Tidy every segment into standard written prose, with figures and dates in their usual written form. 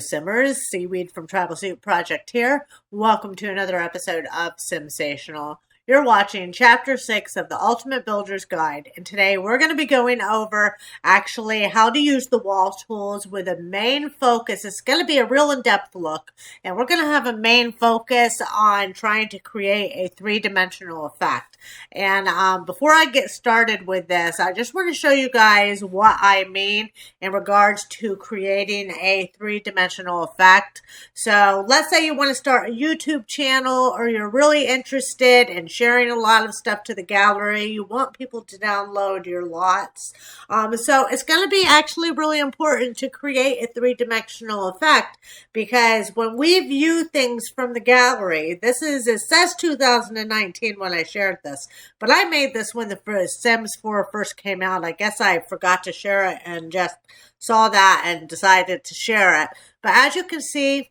Simmers, Seaweed from Travel Suit Project here. Welcome to another episode of SIMsational. You're watching Chapter 6 of the Ultimate Builder's Guide, and today we're going to be going over actually how to use the wall tools with a main focus. It's going to be a real in-depth look, and we're going to have a main focus on trying to create a three-dimensional effect. And before I get started with this, I just want to show you guys what I mean in regards to creating a three-dimensional effect. So let's say you want to start a YouTube channel, or you're really interested in sharing a lot of stuff to the gallery. You want people to download your lots. So it's going to be actually really important to create a three-dimensional effect, because when we view things from the gallery, it says 2019 when I shared this, but I made this when the Sims 4 first came out. I guess I forgot to share it and just saw that and decided to share it. But as you can see,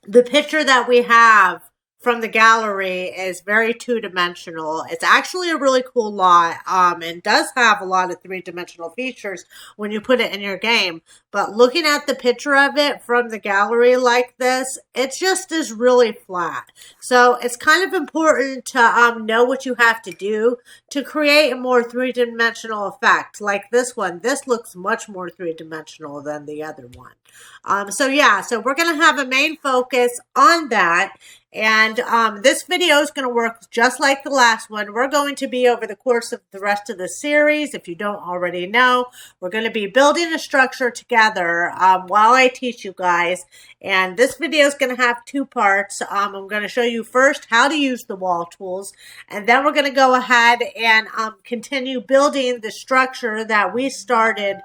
the picture that we have from the gallery is very two-dimensional. It's actually a really cool lot, and does have a lot of three-dimensional features when you put it in your game. But looking at the picture of it from the gallery like this, it just is really flat. So it's kind of important to know what you have to do to create a more three-dimensional effect. Like this one, this looks much more three-dimensional than the other one. So we're going to have a main focus on that. And this video is going to work just like the last one. We're going to be, over the course of the rest of the series, if you don't already know, we're going to be building a structure together while I teach you guys. And this video is going to have two parts. I'm going to show you first how to use the wall tools, and then we're going to go ahead and continue building the structure that we started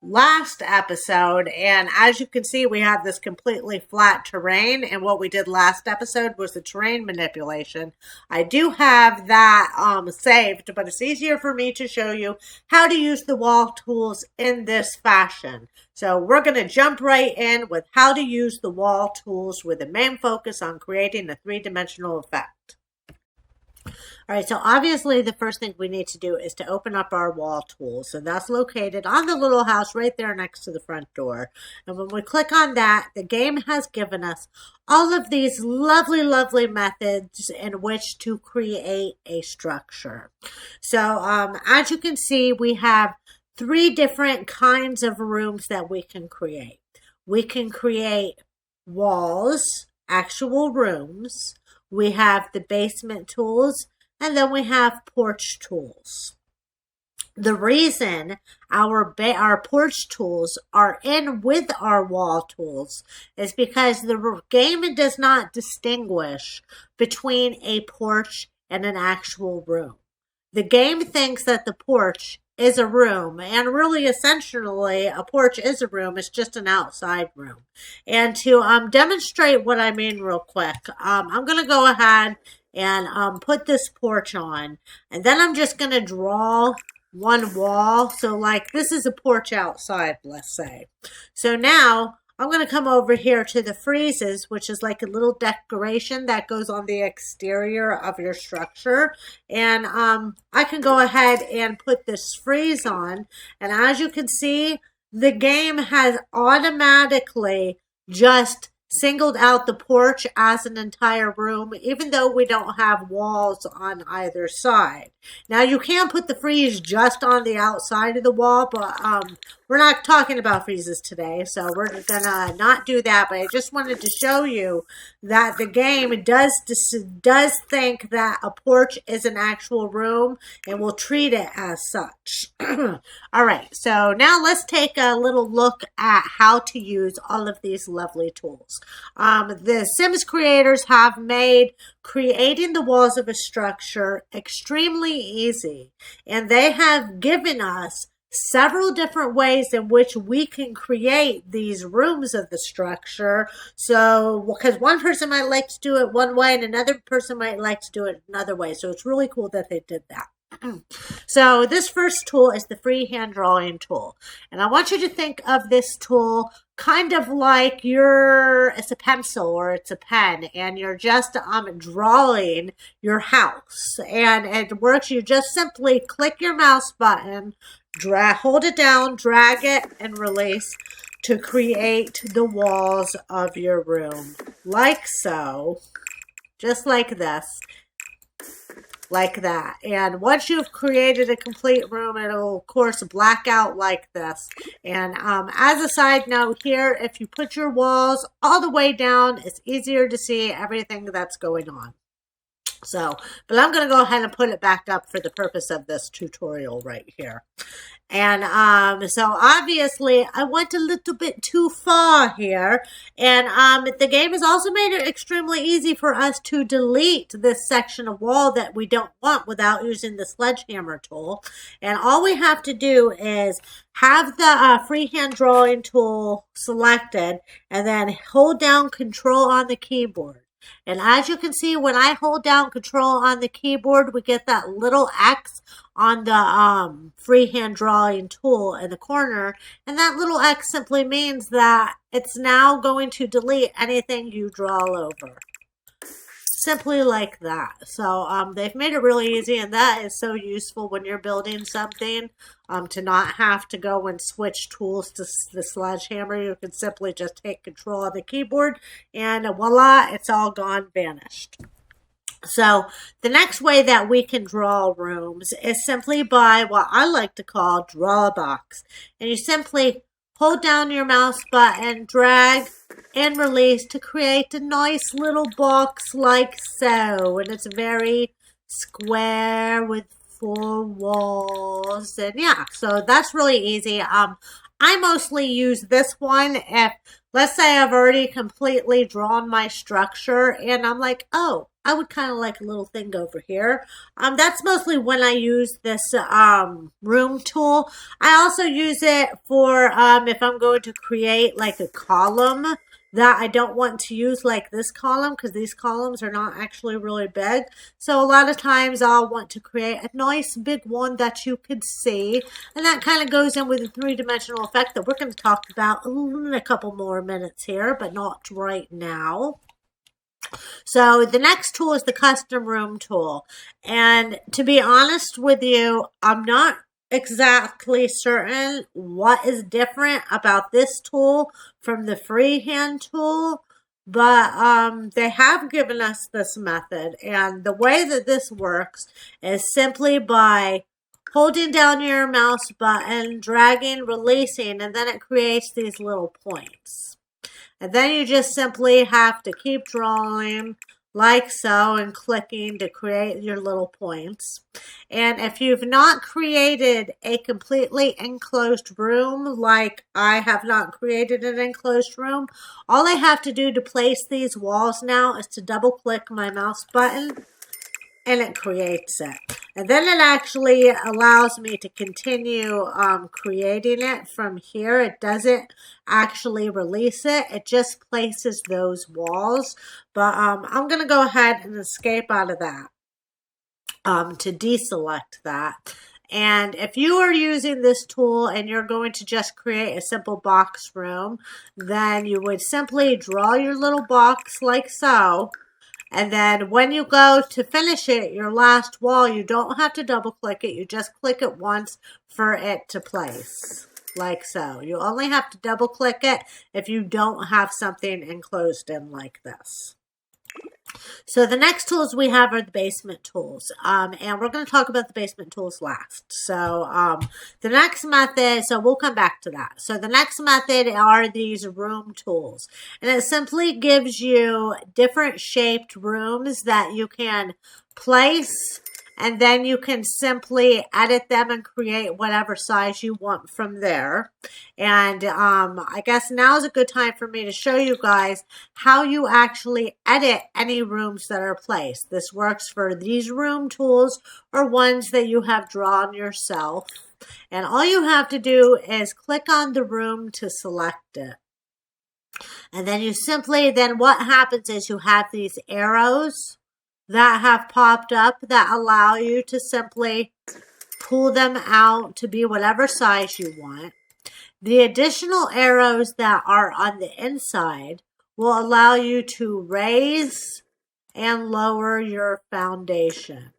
last episode. And as you can see, we have this completely flat terrain, and what we did last episode was the terrain manipulation. I do have that saved, but it's easier for me to show you how to use the wall tools in this fashion. So we're going to jump right in with how to use the wall tools with the main focus on creating a three-dimensional effect. All right, so obviously the first thing we need to do is to open up our wall tools. And that's located on the little house right there next to the front door. And when we click on that, the game has given us all of these lovely, lovely methods in which to create a structure. So as you can see, we have three different kinds of rooms that we can create. We can create walls, actual rooms. We have the basement tools, and then we have porch tools. The reason our porch tools are in with our wall tools is because the game does not distinguish between a porch and an actual room. The game thinks that the porch is a room, and really essentially a porch is a room. It's just an outside room. And to demonstrate what I mean real quick, I'm going to go ahead and put this porch on, and then I'm just going to draw one wall. So like this is a porch outside, let's say. So now I'm going to come over here to the friezes, which is like a little decoration that goes on the exterior of your structure. And I can go ahead and put this frieze on. And as you can see, the game has automatically just singled out the porch as an entire room, even though we don't have walls on either side. Now, you can put the frieze just on the outside of the wall, but we're not talking about friezes today, so we're gonna not do that. But I just wanted to show you that the game does think that a porch is an actual room and will treat it as such. All right, so now let's take a little look at how to use all of these lovely tools. The Sims creators have made creating the walls of a structure extremely easy, and they have given us several different ways in which we can create these rooms of the structure. So, because one person might like to do it one way and another person might like to do it another way. So it's really cool that they did that. So this first tool is the freehand drawing tool. And I want you to think of this tool kind of like it's a pencil or it's a pen, and you're just drawing your house. And it works, you just simply click your mouse button, hold it down, drag it, and release. to create the walls of your room, like so, just like this, like that. And once you've created a complete room, it'll of course black out like this. And as a side note here, if you put your walls all the way down, it's easier to see everything that's going on. So, but I'm going to go ahead and put it back up for the purpose of this tutorial right here. And so obviously I went a little bit too far here. And the game has also made it extremely easy for us to delete this section of wall that we don't want without using the sledgehammer tool. And all we have to do is have the freehand drawing tool selected and then hold down Control on the keyboard. And as you can see, when I hold down Control on the keyboard, we get that little X on the freehand drawing tool in the corner. And that little X simply means that it's now going to delete anything you draw over. Simply like that. So they've made it really easy, and that is so useful when you're building something, to not have to go and switch tools to the sledgehammer. You can simply just take Control on the keyboard and voila, it's all gone, vanished. So the next way that we can draw rooms is simply by what I like to call draw a box. And you simply hold down your mouse button, drag and release to create a nice little box like so. And it's very square with 4 walls. And yeah, so that's really easy. I mostly use this one if, let's say I've already completely drawn my structure and I'm like, oh, I would kind of like a little thing over here. That's mostly when I use this room tool. I also use it for if I'm going to create like a column that I don't want to use, like this column, because these columns are not actually really big. So a lot of times I'll want to create a nice big one that you could see. And that kind of goes in with the 3-dimensional effect that we're going to talk about in a couple more minutes here, but not right now. So the next tool is the custom room tool. And to be honest with you, I'm not exactly certain what is different about this tool from the freehand tool, but they have given us this method. And the way that this works is simply by holding down your mouse button, dragging, releasing, and then it creates these little points. And then you just simply have to keep drawing like so and clicking to create your little points. And if you've not created a completely enclosed room, like I have not created an enclosed room, all I have to do to place these walls now is to double click my mouse button and it creates it. And then it actually allows me to continue creating it from here. It doesn't actually release it. It just places those walls. But I'm going to go ahead and escape out of that to deselect that. And if you are using this tool and you're going to just create a simple box room, then you would simply draw your little box like so. And then when you go to finish it, your last wall, you don't have to double click it. You just click it once for it to place, like so. You only have to double click it if you don't have something enclosed in like this. So the next tools we have are the basement tools. And we're going to talk about the basement tools last. So the next method, so we'll come back to that. So the next method are these room tools. And it simply gives you different shaped rooms that you can place. And then you can simply edit them and create whatever size you want from there. And I guess now is a good time for me to show you guys how you actually edit any rooms that are placed. This works for these room tools or ones that you have drawn yourself. And all you have to do is click on the room to select it. And then you simply, then what happens is you have these arrows that have popped up that allow you to simply pull them out to be whatever size you want. The additional arrows that are on the inside will allow you to raise and lower your foundation.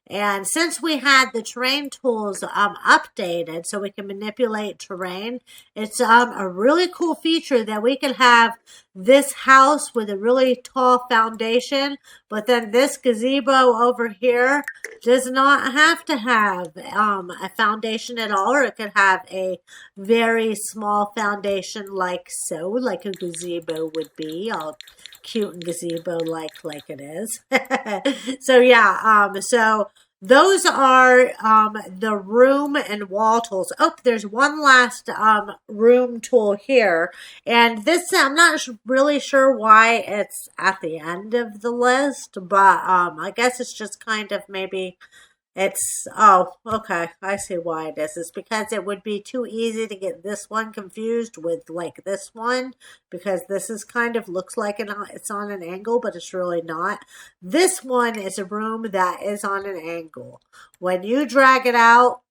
And since we had the terrain tools updated so we can manipulate terrain, it's a really cool feature that we can have this house with a really tall foundation, but then this gazebo over here does not have to have a foundation at all, or it could have a very small foundation like so, like a gazebo would be, all cute and gazebo like it is. So yeah, so those are the room and wall tools. Oh, there's one last room tool here, and this I'm not really sure why it's at the end of the list, but I guess it's just kind of maybe it's, oh, okay, I see why it is. It's because it would be too easy to get this one confused with like this one, because this is kind of looks like it's on an angle, but it's really not. This one is a room that is on an angle. When you drag it out,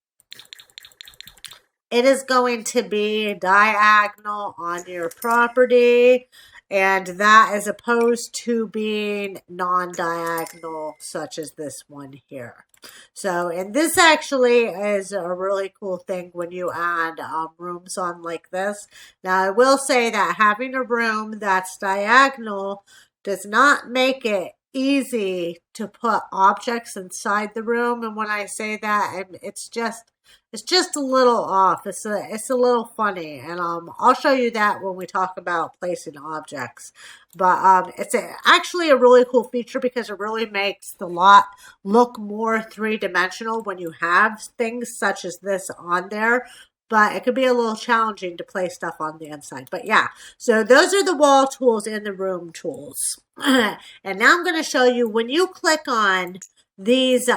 it is going to be diagonal on your property, and that is opposed to being non-diagonal, such as this one here. So, and this actually is a really cool thing when you add rooms on like this. Now, I will say that having a room that's diagonal does not make it easy to put objects inside the room. And when I say that, it's just a little off. It's a little funny, and I'll show you that when we talk about placing objects. But it's actually a really cool feature because it really makes the lot look more three-dimensional when you have things such as this on there. But it could be a little challenging to place stuff on the inside. But yeah, so those are the wall tools and the room tools. And now I'm going to show you when you click on these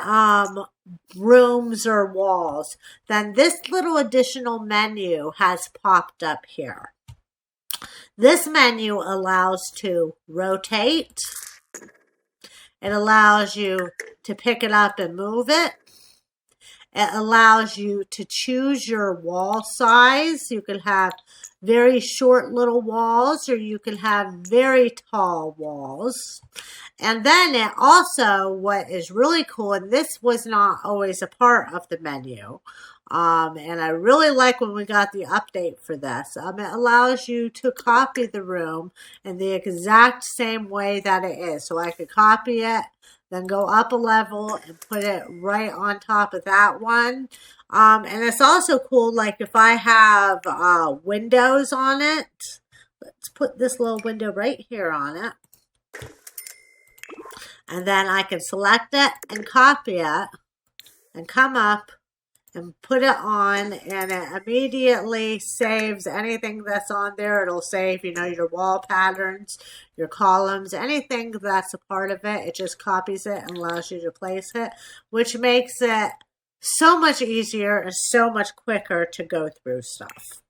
rooms or walls, then this little additional menu has popped up here. This menu allows to rotate. It allows you to pick it up and move it. It allows you to choose your wall size. You can have very short little walls, or you can have very tall walls. And then it also, what is really cool, and this was not always a part of the menu, and I really like when we got the update for this, it allows you to copy the room in the exact same way that it is. So I could copy it, then go up a level and put it right on top of that one. And it's also cool, like if I have windows on it, let's put this little window right here on it. And then I can select it and copy it and come up and put it on, and it immediately saves anything that's on there. It'll save, you know, your wall patterns, your columns, anything that's a part of it. It just copies it and allows you to place it, which makes it so much easier and so much quicker to go through stuff.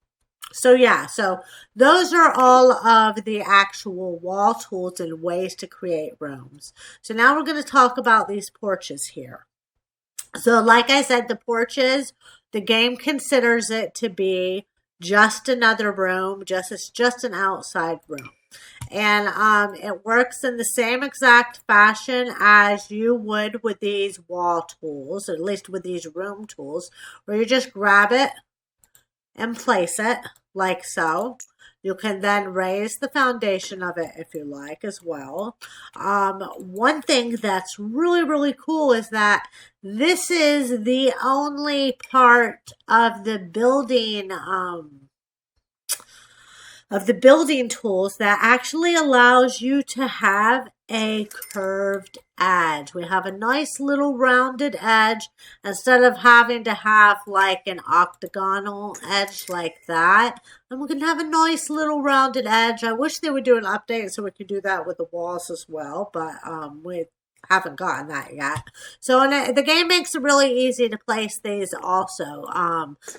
So yeah, so those are all of the actual wall tools and ways to create rooms. So now we're going to talk about these porches here. So like I said, the porches, the game considers it to be just another room, it's just an outside room. And it works in the same exact fashion as you would with these wall tools, or at least with these room tools, where you just grab it and place it like so. You can then raise the foundation of it if you like as well. One thing that's really, really cool is that this is the only part of the building tools that actually allows you to have a curved edge. We have a nice little rounded edge instead of having to have like an octagonal edge like that. And we can have a nice little rounded edge. I wish they would do an update so we could do that with the walls as well, but we haven't gotten that yet. So the game makes it really easy to place these also.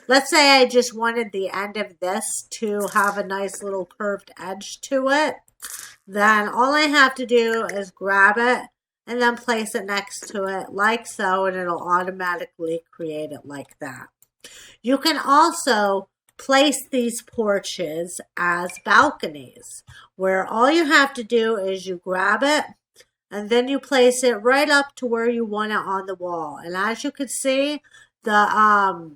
Let's say I just wanted the end of this to have a nice little curved edge to it. Then all I have to do is grab it and then place it next to it like so, and it'll automatically create it like that. You can also place these porches as balconies, where all you have to do is you grab it and then you place it right up to where you want it on the wall. And as you can see, the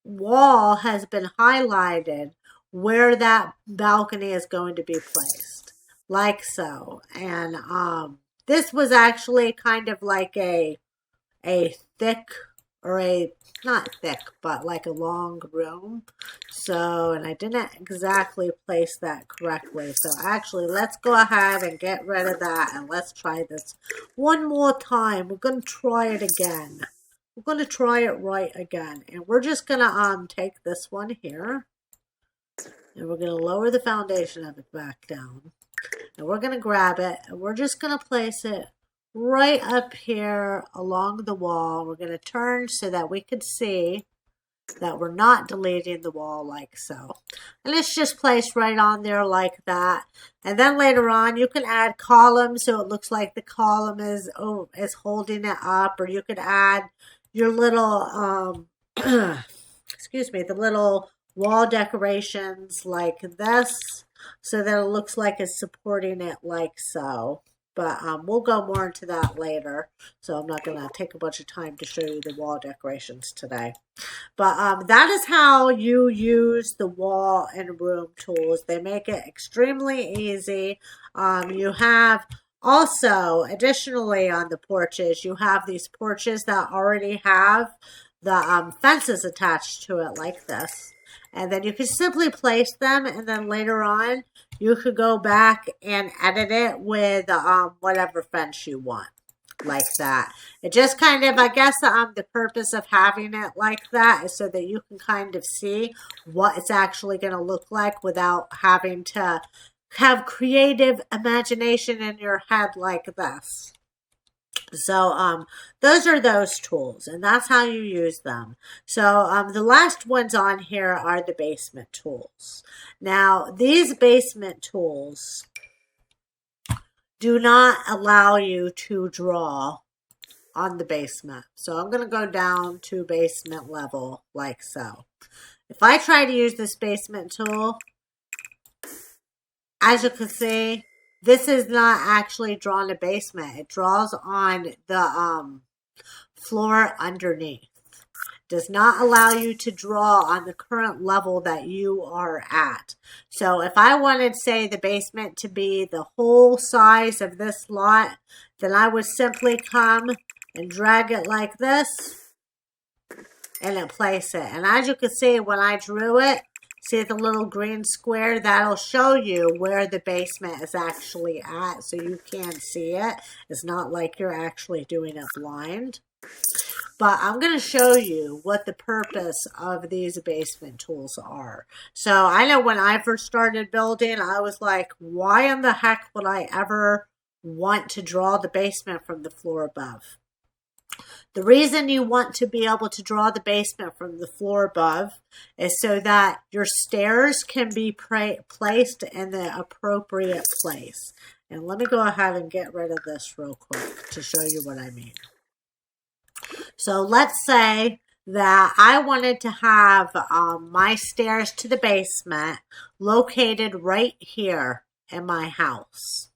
wall has been highlighted where that balcony is going to be placed, like so. And this was actually kind of like a thick, or a, not thick, but like a long room. So, and I didn't exactly place that correctly. So actually, let's go ahead and get rid of that, and let's try this one more time. We're going to try it again. We're going to try it right again. And we're just going to take this one here, and we're going to lower the foundation of it back down. And we're going to grab it, and we're just going to place it right up here along the wall. We're going to turn so that we could see that we're not deleting the wall, like so. And it's just placed right on there like that. And then later on, you can add columns so it looks like the column is holding it up, or you could add your little excuse me, the little wall decorations like this, so that it looks like it's supporting it like so. But we'll go more into that later. So I'm not going to take a bunch of time to show you the wall decorations today. But that is how you use the wall and room tools. They make it extremely easy. You have also, additionally on the porches, you have these porches that already have the fences attached to it like this. And then you can simply place them, and then later on, you could go back and edit it with whatever fence you want, like that. It just kind of, I guess, the purpose of having it like that is so that you can kind of see what it's actually going to look like without having to have creative imagination in your head like this. So those are those tools, and that's how you use them. So the last ones on here are the basement tools. Now, these basement tools do not allow you to draw on the basement. So I'm going to go down to basement level like so. If I try to use this basement tool, as you can see, this is not actually drawn a basement. It draws on the floor underneath. Does not allow you to draw on the current level that you are at. So if I wanted, say, the basement to be the whole size of this lot, then I would simply come and drag it like this and then place it. And as you can see, when I drew it, see the little green square? That'll show you where the basement is actually at, so you can see it. It's not like you're actually doing it blind. But I'm going to show you what the purpose of these basement tools are. So I know when I first started building, I was like, why in the heck would I ever want to draw the basement from the floor above? The reason you want to be able to draw the basement from the floor above is so that your stairs can be placed in the appropriate place. And let me go ahead and get rid of this real quick to show you what I mean. So let's say that I wanted to have my stairs to the basement located right here in my house.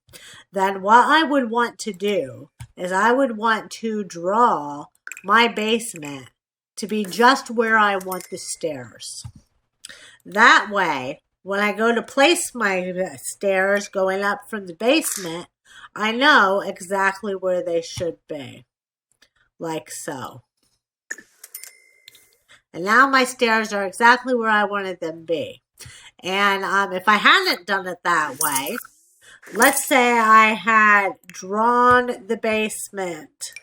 Then what I would want to do is I would want to draw my basement to be just where I want the stairs. That way, when I go to place my stairs going up from the basement, I know exactly where they should be. Like so. And now my stairs are exactly where I wanted them to be. And if I hadn't done it that way, let's say I had drawn the basement.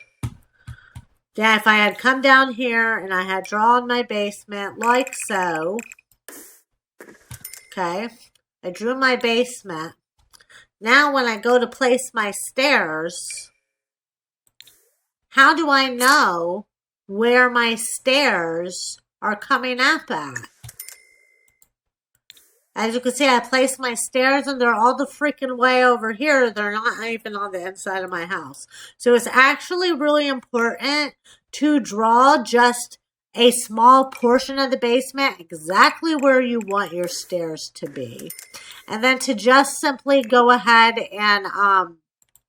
Yeah, if I had come down here and I had drawn my basement like so. Okay, I drew my basement. Now when I go to place my stairs, how do I know where my stairs are coming up at? As you can see, I placed my stairs and they're all the freaking way over here. They're not even on the inside of my house. So it's actually really important to draw just a small portion of the basement exactly where you want your stairs to be. And then to just simply go ahead and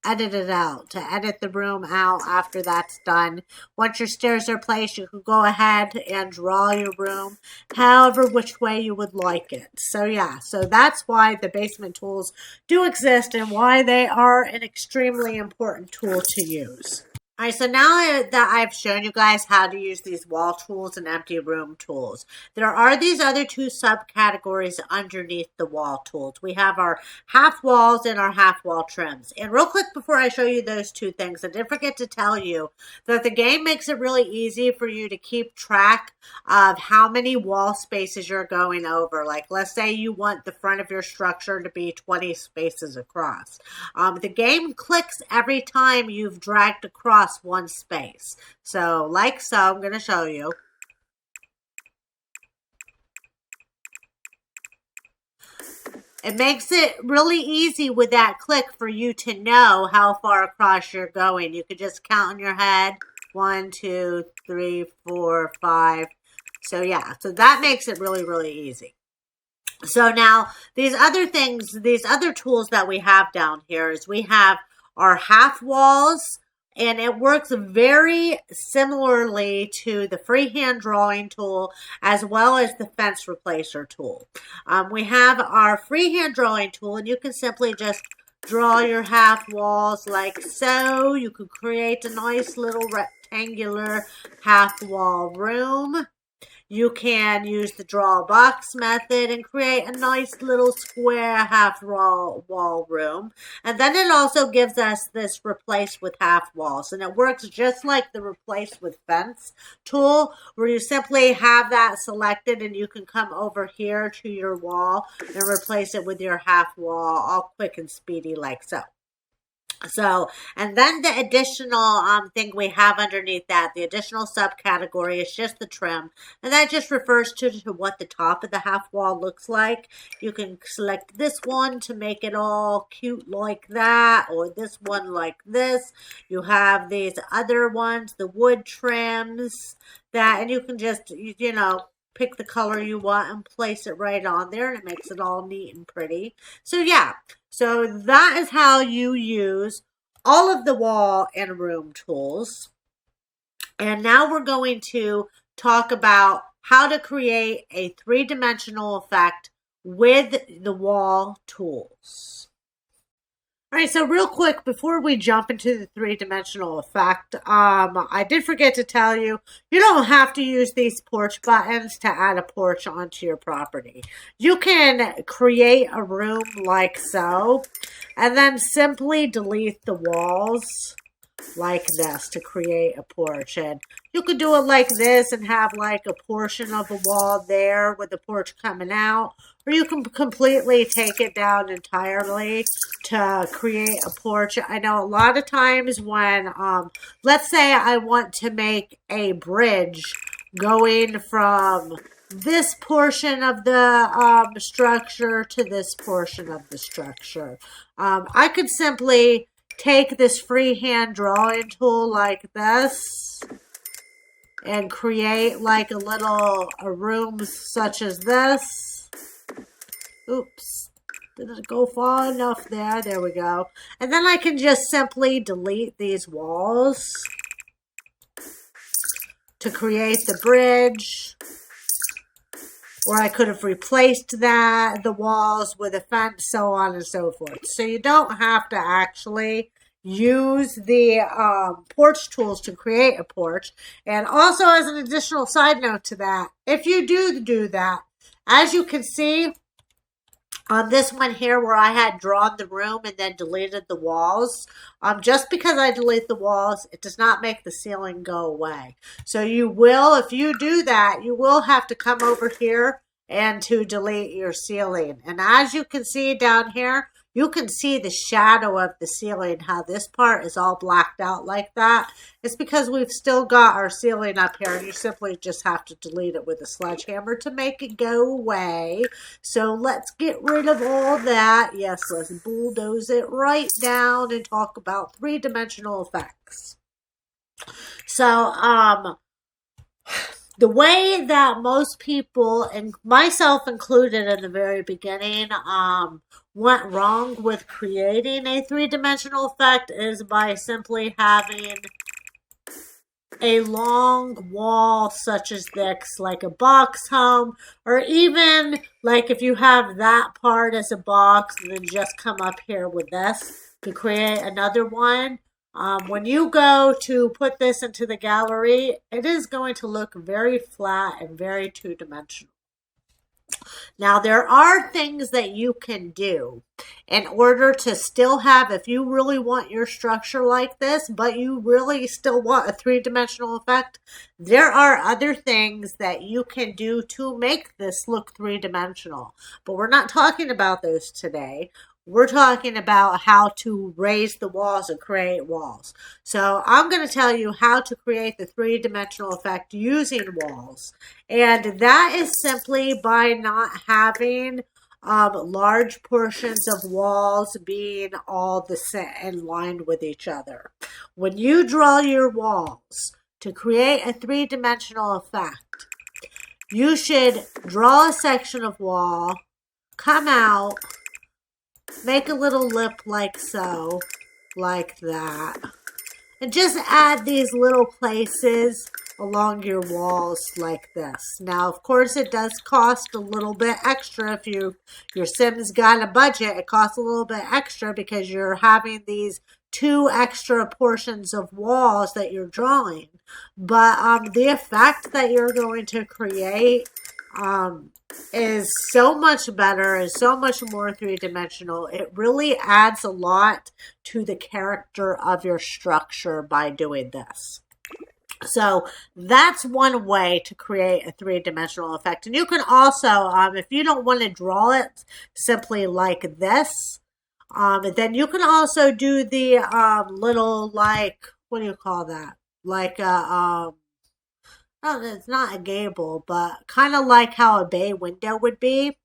edit it out, to edit the room out after that's done. Once your stairs are placed, you can go ahead and draw your room however which way you would like it. So yeah, so that's why the basement tools do exist and why they are an extremely important tool to use. All right, so now that I've shown you guys how to use these wall tools and empty room tools, there are these other two subcategories underneath the wall tools. We have our half walls and our half wall trims. And real quick before I show you those two things, I did forget to tell you that the game makes it really easy for you to keep track of how many wall spaces you're going over. Like, let's say you want the front of your structure to be 20 spaces across. The game clicks every time you've dragged across one space. So like so, I'm going to show you. It makes it really easy with that click for you to know how far across you're going. You could just count in your head. 1, 2, 3, 4, 5. So yeah, so that makes it really, really easy. So now these other things, these other tools that we have down here is we have our half walls, and it works very similarly to the freehand drawing tool as well as the fence replacer tool. We have our freehand drawing tool, and you can simply just draw your half walls like so. You can create a nice little rectangular half wall room. You can use the draw box method and create a nice little square half wall room. And then it also gives us this replace with half walls. And it works just like the replace with fence tool, where you simply have that selected and you can come over here to your wall and replace it with your half wall, all quick and speedy like so. So, and then the additional thing we have underneath that, the additional subcategory is just the trim. And that just refers to what the top of the half wall looks like. You can select this one to make it all cute like that, or this one like this. You have these other ones, the wood trims, that, and you can just, you know, pick the color you want and place it right on there, and it makes it all neat and pretty. So yeah, so that is how you use all of the wall and room tools. And now we're going to talk about how to create a three-dimensional effect with the wall tools. All right, so real quick, before we jump into the three-dimensional effect, I did forget to tell you, you don't have to use these porch buttons to add a porch onto your property. You can create a room like so, and then simply delete the walls like this to create a porch. And you could do it like this and have like a portion of a wall there with the porch coming out, or you can completely take it down entirely to create a porch. I know a lot of times when let's say I want to make a bridge going from this portion of the structure to this portion of the structure, I could simply take this freehand drawing tool like this and create like a room such as this. Oops, didn't go far enough there. There we go. And then I can just simply delete these walls to create the bridge. Or I could have replaced the walls with a fence, so on and so forth. So you don't have to actually use the porch tools to create a porch. And also, as an additional side note to that, if you do that, as you can see on this one here where I had drawn the room and then deleted the walls, just because I delete the walls, it does not make the ceiling go away. So you will, if you do that, you will have to come over here and to delete your ceiling. And as you can see down here, you can see the shadow of the ceiling, how this part is all blacked out like that. It's because we've still got our ceiling up here, and you simply just have to delete it with a sledgehammer to make it go away. So let's get rid of all that. Yes, let's bulldoze it right down and talk about three-dimensional effects. So, The way that most people, and myself included in the very beginning, went wrong with creating a three-dimensional effect is by simply having a long wall such as this, like a box home, or even like if you have that part as a box and then just come up here with this to create another one. When you go to put this into the gallery, it is going to look very flat and very two-dimensional. Now, there are things that you can do in order to still have, if you really want your structure like this, but you really still want a three-dimensional effect, there are other things that you can do to make this look three-dimensional. But we're not talking about those today. We're talking about how to raise the walls and create walls. So I'm going to tell you how to create the three-dimensional effect using walls. And that is simply by not having large portions of walls being all the same and lined with each other. When you draw your walls to create a three-dimensional effect, you should draw a section of wall, come out, make a little lip like so, like that. And just add these little places along your walls like this. Now, of course, it does cost a little bit extra if your Sims got a budget. It costs a little bit extra because you're having these 2 extra portions of walls that you're drawing. But the effect that you're going to create is so much better, is so much more three-dimensional. It really adds a lot to the character of your structure by doing this. So that's one way to create a three-dimensional effect. And you can also, if you don't want to draw it simply like this, then you can also do the little, like, what do you call that? Like a, it's not a gable, but kind of like how a bay window would be,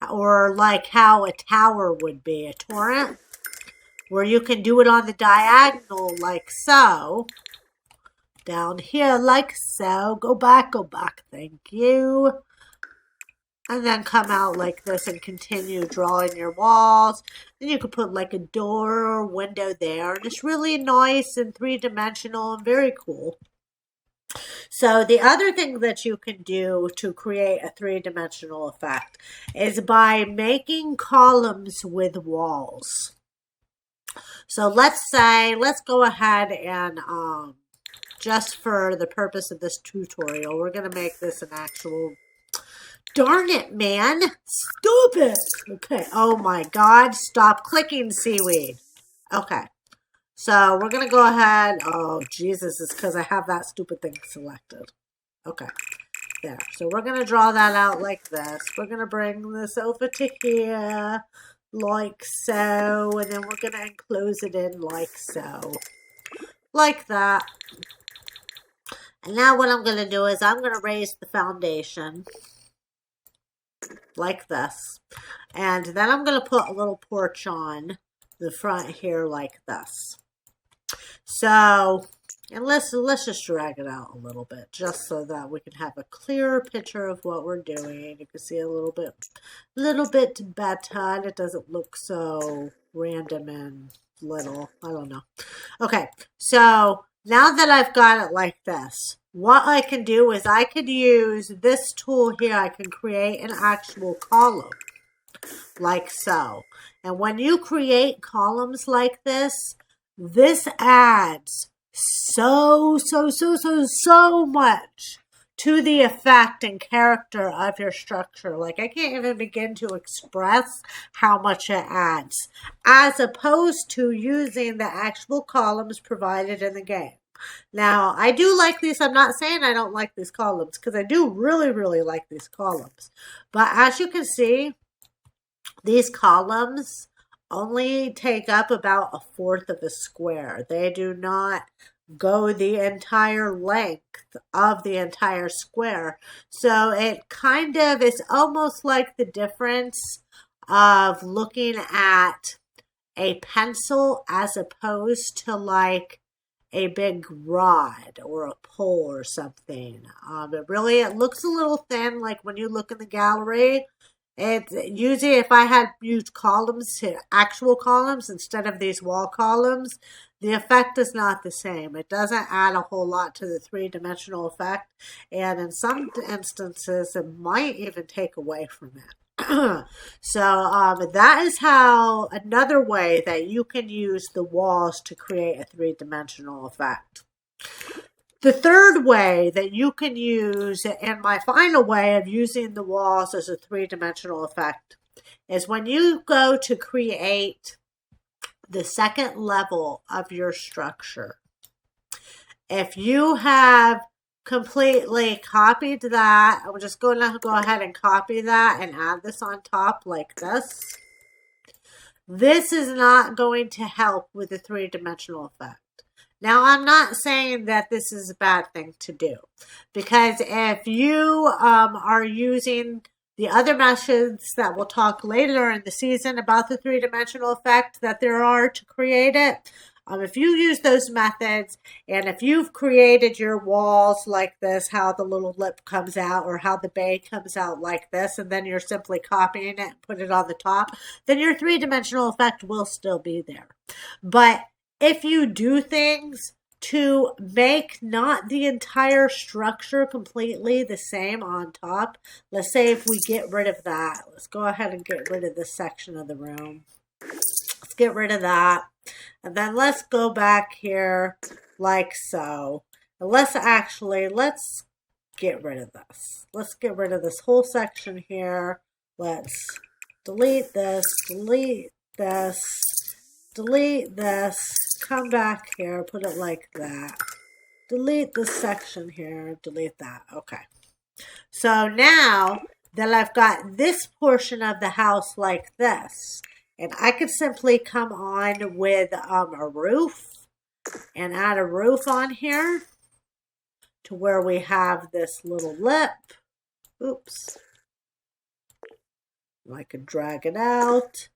or like how a tower would be, a torrent, where you can do it on the diagonal like so, down here like so, go back, thank you, and then come out like this and continue drawing your walls. Then you could put like a door or window there, and it's really nice and three-dimensional and very cool. So the other thing that you can do to create a three-dimensional effect is by making columns with walls. So let's go ahead and just for the purpose of this tutorial, we're going to make this an actual, darn it, man, stupid. Okay, oh my God, stop clicking, seaweed. Okay. So we're going to go ahead. Oh, Jesus, it's because I have that stupid thing selected. Okay, there. So we're going to draw that out like this. We're going to bring this over to here like so. And then we're going to enclose it in like so. Like that. And now what I'm going to do is I'm going to raise the foundation like this. And then I'm going to put a little porch on the front here like this. So, and let's just drag it out a little bit, just so that we can have a clearer picture of what we're doing. You can see a little bit better, and it doesn't look so random and little. I don't know. Okay, so now that I've got it like this, what I can do is I could use this tool here. I can create an actual column like so. And when you create columns like this adds so much to the effect and character of your structure. Like, I can't even begin to express how much it adds, as opposed to using the actual columns provided in the game. Now, I do like these. I'm not saying I don't like these columns, because I do really like these columns. But as you can see, these columns only take up about 1/4 of a square. They do not go the entire length of the entire square. So it kind of is almost like the difference of looking at a pencil as opposed to like a big rod or a pole or something. It looks a little thin, like when you look in the gallery. It's usually, if I had used columns, actual columns instead of these wall columns, the effect is not the same. It doesn't add a whole lot to the three-dimensional effect, and in some instances, it might even take away from it. So that is how another way that you can use the walls to create a three-dimensional effect. The third way that you can use, and my final way of using the walls as a three-dimensional effect, is when you go to create the second level of your structure. If you have completely copied that, I'm just going to go ahead and copy that and add this on top like this. This is not going to help with the three-dimensional effect. Now, I'm not saying that this is a bad thing to do, because if you are using the other methods that we'll talk later in the season about the three-dimensional effect that there are to create it, if you use those methods, and if you've created your walls like this, how the little lip comes out or how the bay comes out like this, and then you're simply copying it and put it on the top, then your three-dimensional effect will still be there. But if you do things to make not the entire structure completely the same on top, let's say if we get rid of that, let's go ahead and get rid of this section of the room. Let's get rid of that. And then let's go back here like so. And let's get rid of this. Let's get rid of this whole section here. Let's delete this, delete this, delete this, come back here, put it like that. Delete this section here, delete that. Okay. So now that I've got this portion of the house like this, and I could simply come on with a roof and add a roof on here to where we have this little lip. Oops. I could drag it out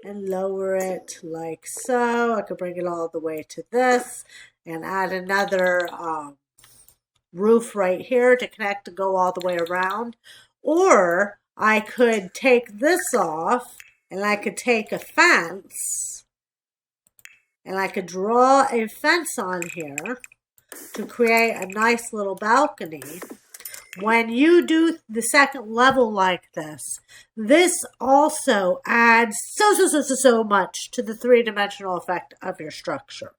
and lower it like so. I could bring it all the way to this and add another roof right here to connect to go all the way around. Or I could take this off and I could take a fence and I could draw a fence on here to create a nice little balcony. When you do the second level like this, this also adds so much to the three-dimensional effect of your structure.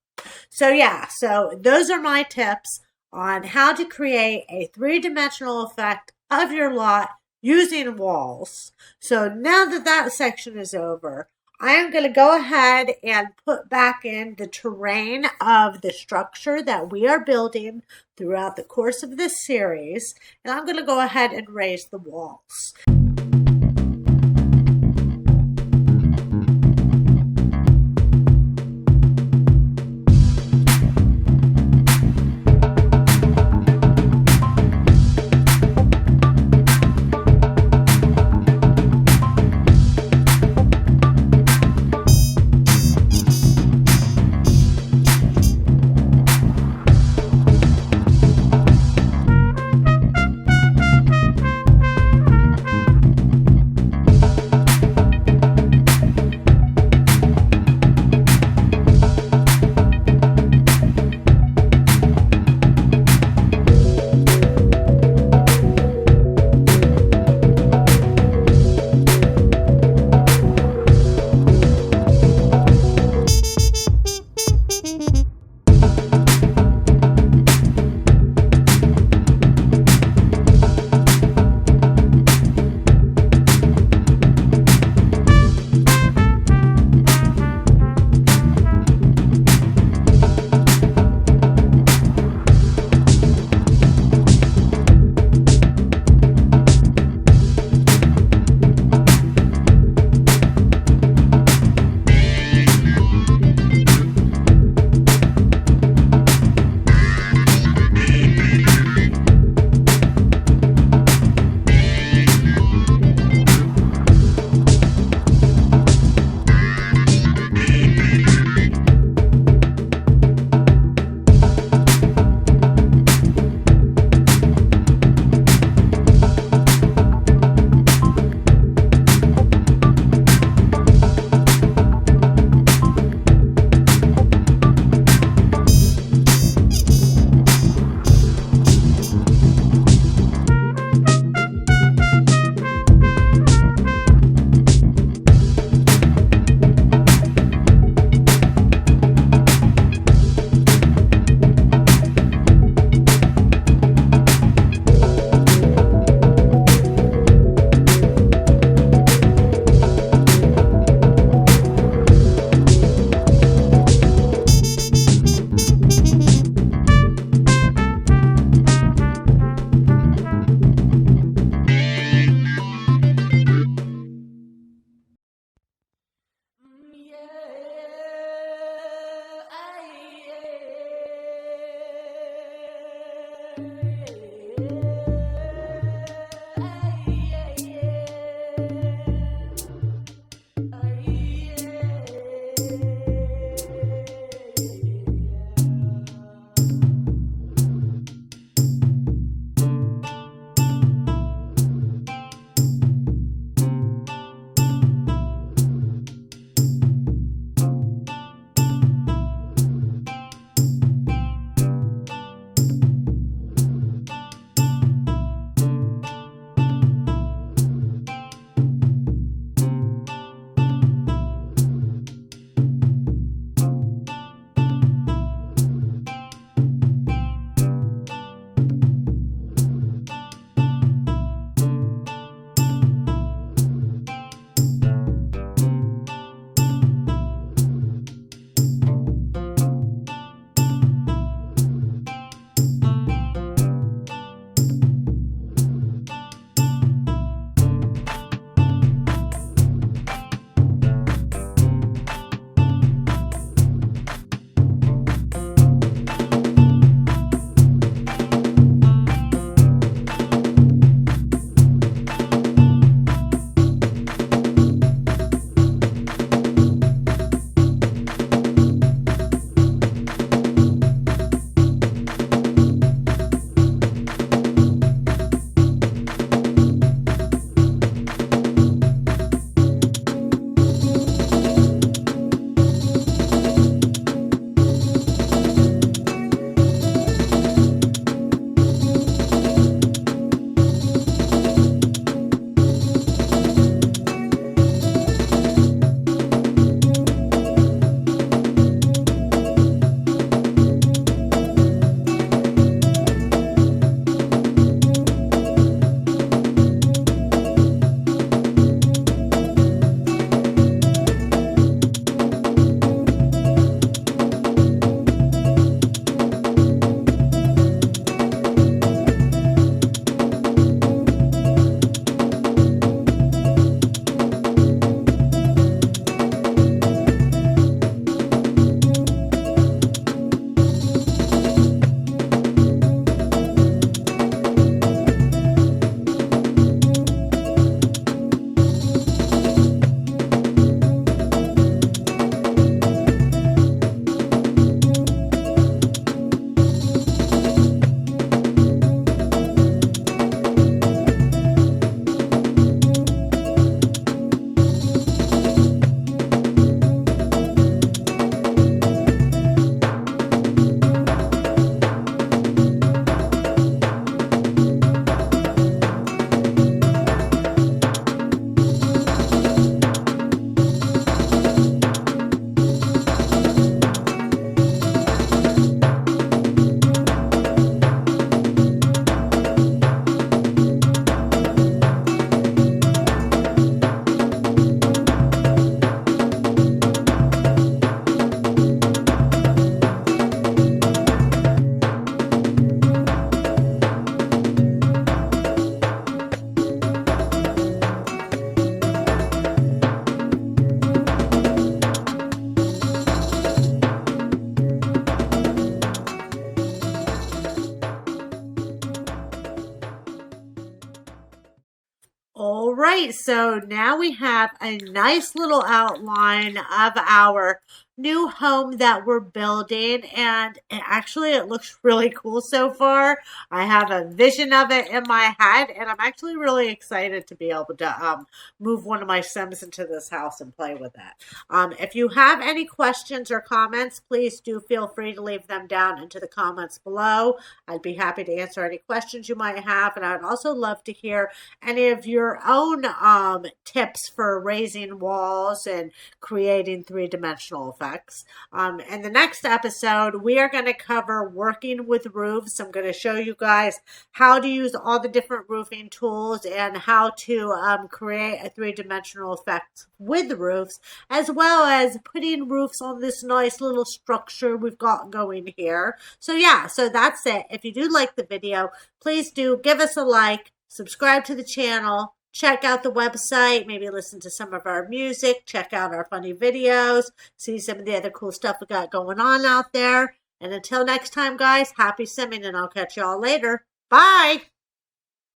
So yeah, so those are my tips on how to create a three-dimensional effect of your lot using walls. So now that that section is over, I am going to go ahead and put back in the terrain of the structure that we are building throughout the course of this series, and I'm going to go ahead and raise the walls. All right, so now we have a nice little outline of our new home that we're building, and it looks really cool so far. I have a vision of it in my head, and I'm actually really excited to be able to move one of my Sims into this house and play with it. If you have any questions or comments, please do feel free to leave them down into the comments below. I'd be happy to answer any questions you might have, and I'd also love to hear any of your own tips for raising walls and creating three-dimensional effects. In the next episode, we are going to cover working with roofs. I'm going to show you guys how to use all the different roofing tools and how to create a three-dimensional effect with roofs, as well as putting roofs on this nice little structure we've got going here. So yeah, so that's it. If you do like the video, please do give us a like, subscribe to the channel, check out the website, maybe listen to some of our music, check out our funny videos, see some of the other cool stuff we got going on out there. And until next time, guys, happy simming, and I'll catch y'all later. Bye!